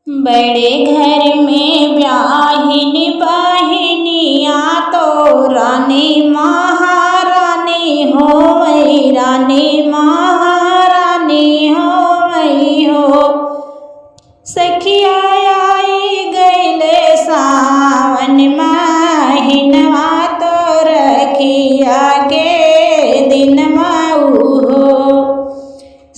बड़े घर में ब्याहिनी बहिनिया तो रानी महारानी होवई, रानी महारानी होवई हो। सखिया आई गईले सावन महिनवा तो रखिया के दिनवा हो।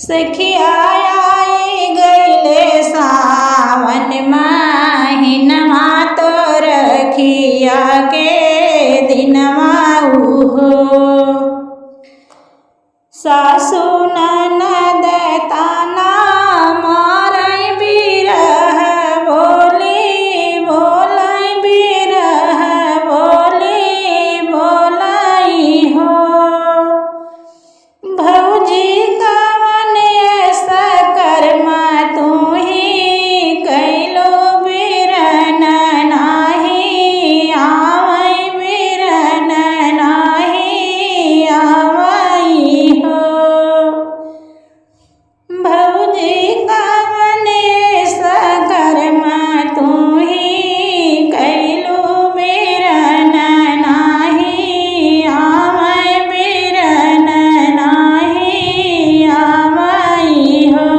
सखिया आई गईले सावन महिनवा तो रखिया के दिनवा हो। सासु ननद ताना मारै बिरह बोली, बोलै बिरह बोली बोलै हो। भौजी कवन ऐसा कर्मा तूही कैलो बिरन नाही आवै, बिरन नाही आवै हो। भौजी कवन ऐसा कर्मा तूही कैलो बिरन नाही आवै, बिरन नाही आवै हो।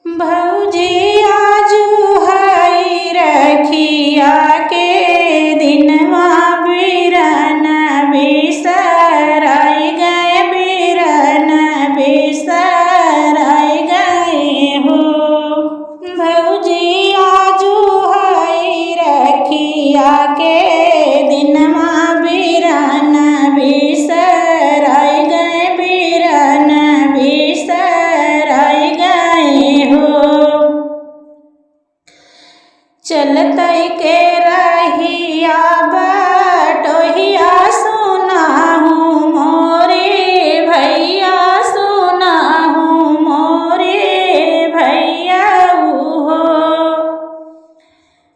भौजी आजू हई रखिया के दिनवा बिरन बिसराई गए, बिरन बिसराई गए हो। भौजी आजू हई रखिया के दिनवा बिरन बिसराई गए, बिरन बिसराई गए हो। चलतै के रहिया बटोहिया सुनाहू मोरे भैया, सुनाहू मोरे भैया हो।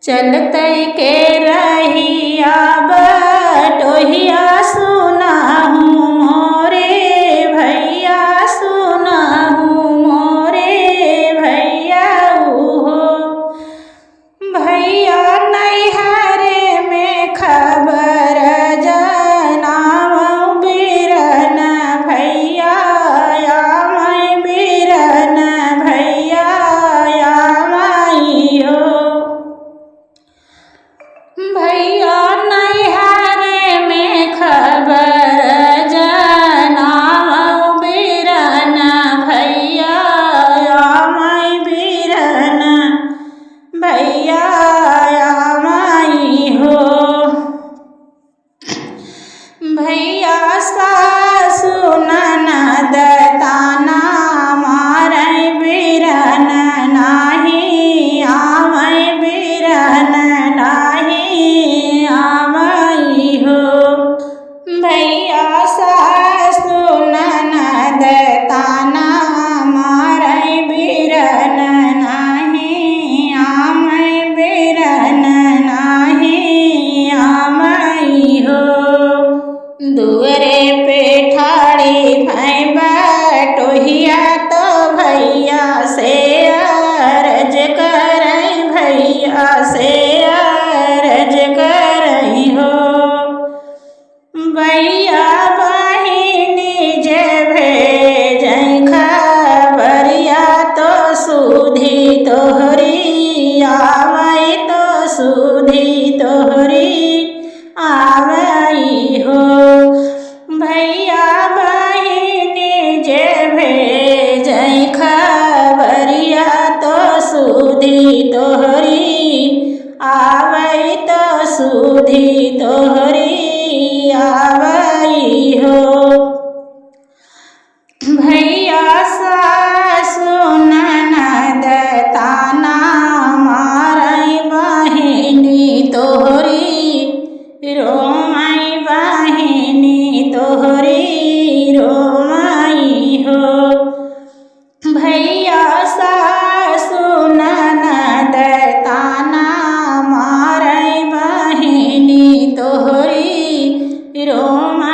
चलतै के रहिया बटोहिया सुनाहू मोरे भैया, सुनाहू मोरे भैया हो। भैया नैहरे में खबर जनावौ बिरन भैया आवै, बिरन भैया आवै हो। भैया नैहरे में खबर जनावौ बिरन भैया आवै, बिरन भैया आवै हो। भैया सासु ननद ताना मारै बिरन नाही आवै, बिरन नाही आवै हो। भैया सासु ननद ताना मारै बिरन नाही आवै, बिरन नाही आवै हो। दुअरे पे ठाड़ी भई बटोहिया तो भैया से अर्ज करै, भैया से अर्ज करै हो। भैया बहिनी जे भेजै खबरिया तो सुधी तोहरी आवै, तो सुधी तोहरी आवै हो। भैया बहिनी जे भेजै खबरिया तो सुधी तोहरी आवै, तो सुधी तोहरी आवै हो। भैया सासु ननद ताना मारै बहिनी तोहरी रोमै, बहिनी तोहरी रोमै हो। भैया सासु ननद ताना मारै बहिनी तोहरी रोमै।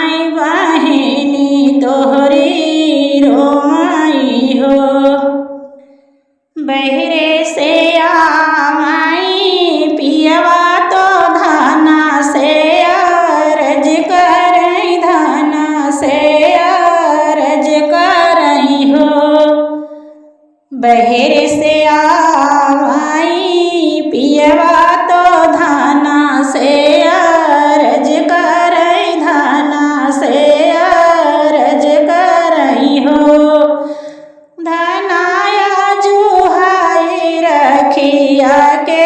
बहरे से आवाई पियवा तो धाना से अरज करई, धाना से अरज करई हो। बहरे से आवाई पियवा तो धाना से अरज करई, धाना से अरज करई हो। धनाया जुहाई रखिया के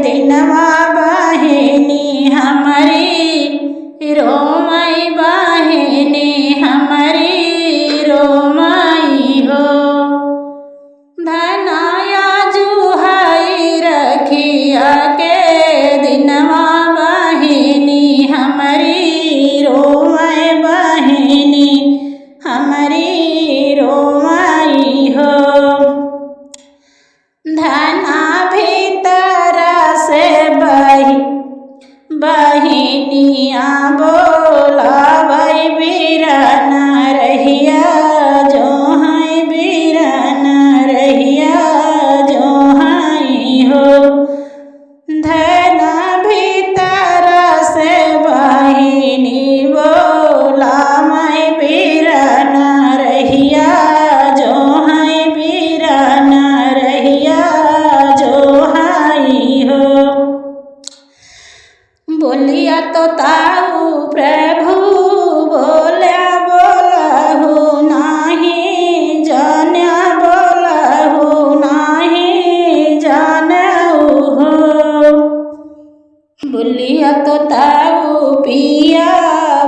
दिनवा बहिनी हमारी रोमई, बहिनी हमारी रोमई हो। धनाया जुहाई रखिया के दिनवा बहिनी हमारी रोमई, बहिनी हमारी रोमई हो। धना भीतर से बहिनिया बोलावई बीरन रहिया जो हैं, बीरन रहिया जो हैं हो। धना भीतर से बहिनी बोलावई बीरन रहिया जो हैं, बीरन रहिया जो हैं हो। बोलिया तो ताऊ प्रभु बोल्या बोलहु नाही, जान्या बोलहु नाही जानऊ हो। बोलिया तो ताऊ पिया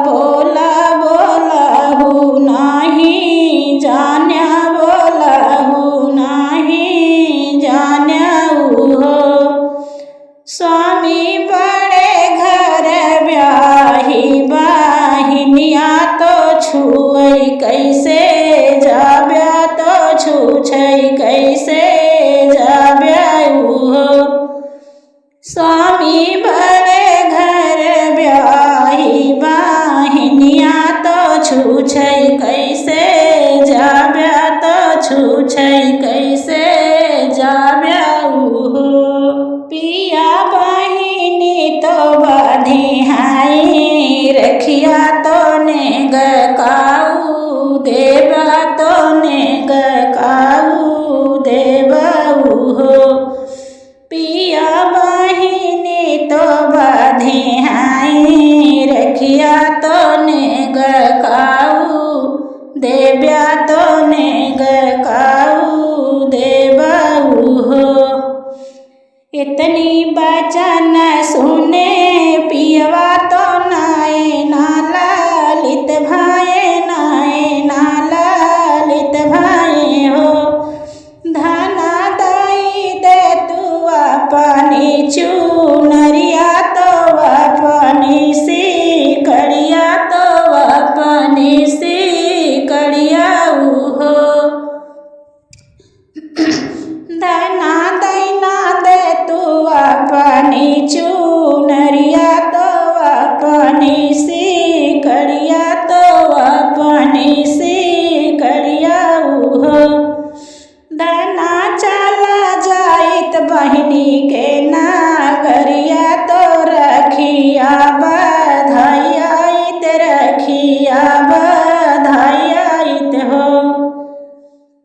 बोला बोलहु नाही, जान्या बोलहु नाही जानऊ हो। स्वामी बड़े घर ब्याही बहिनिया तो छुअई कैसे जाब्या, तो छूछई कैसे जाब्याऊ हो। स्वामी बड़े घर ब्याही बहिनिया तो छूछई कैसे जाब्या, तो छूछई कैसे जाब्याऊ हो। पिया बहिनी तो बाधिहाई रखिया तो नेग काऊ देवा, तो नेग काऊ देवाऊ हो। पिया बहिनी तो बाधिहाई रखिया तो नेग काऊ देव्या, तो नेग काऊ देवाऊ हो। इतनी बचन सुने पियवा तो नाय ना ललित भाए, नाय ना ललित भाए हो। धना दई दे तू अपनी चुनरिया तो अपनी सी कड़िया, तो अपनी सी कड़ियाऊ हो। धना दैना दे तू अपनी चुनरिया तो अपनी सी कड़िया, तो अपनी सी कड़ियाऊ हो। धना चला जाइत बहिनी के नागरिया तो रखिया बधाइयाइत, रखिया बधाइयाइत हो।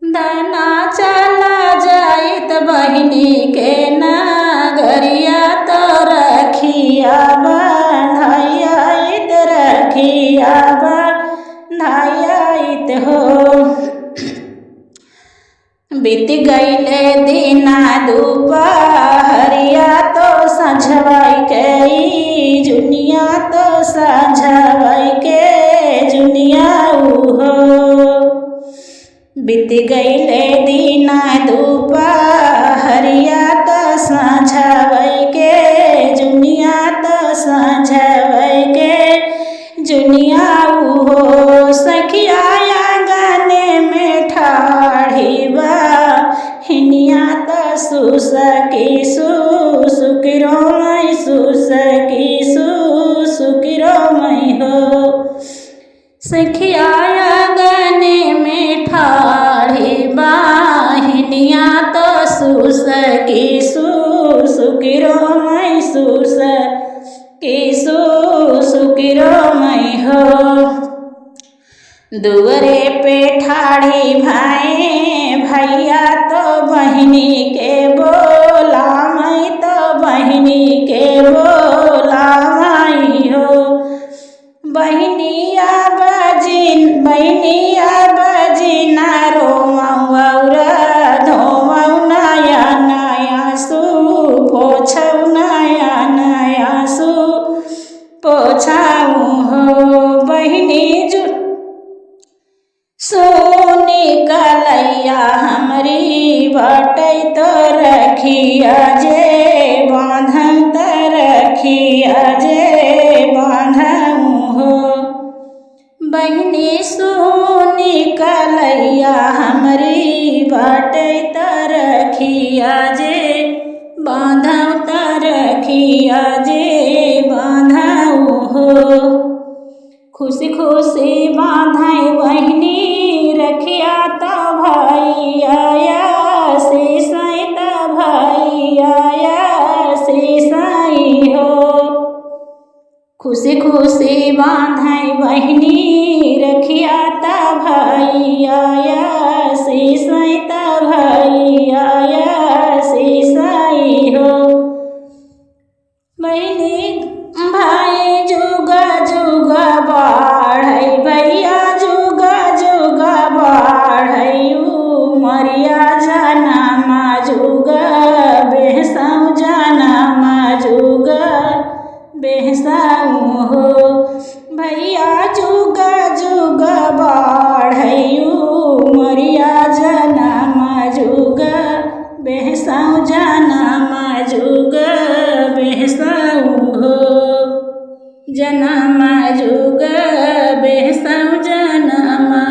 धना चला जाइत बहिनी के नागरिया तो रखिया बधाइयाइत, रखिया बधाइयाइत हो। बीत गईले दिना दुपहरिया तो संझवाई के जुनिया, तो संझवाई के जुनियाऊ हो। बीत गईले दिना दुपहरिया तो संझवाई के जुनिया, तो संझवाई के जुनियाऊ हो। सखिया गाने में ठाढ़ी बहिनिया तो सुसकी सुसुकिरो मई, सुसकी सुसुकिरो मई हो। सखिया गाने में ठाढ़ी बहिनिया तो किसु सुकिरो मैसूस किसु सुकिरो मै हो। दुअरे पे ठाड़ी भाई भैया तो बहिनी के बोला मैं तो बहिनी के बोला माई हो। बहिनिया बजिना रोमऊ और धोमऊ नया नया सु पोछऊ नया नया सु पोछाऊ हो। बहिनी सोनी कलैया हमरी बटै तो रखिया जे बांधम त रखिया जे बांधम हो। बहिनी सोनी कलैया हमरी बटै तो रखिया जे बांधम त रखिया जे बांधम हो। खुशी खुशी बांधाई बहिनी रखिया तो भाई आया सीसाई तो भाई आया सीसाई हो। खुशी खुशी बांधाई बहिनी रखिया तो भाई आया सीसाई तो भाई आया सीसाई हो। बहिनी भाई जुगा जुगा बाढ़ै भैया जुगा जुगा बाढ़ै उमरिया जनमा जुगा बेहसाऊ जनमा जुगा बेहसाऊ हो। भैया जुगा जुगा बाढ़ै उमरिया जनमा जुगा बेहसाऊ जनमा जुगा बेहसाऊ हो। जनमा जुगा बेहसाऊ जनमा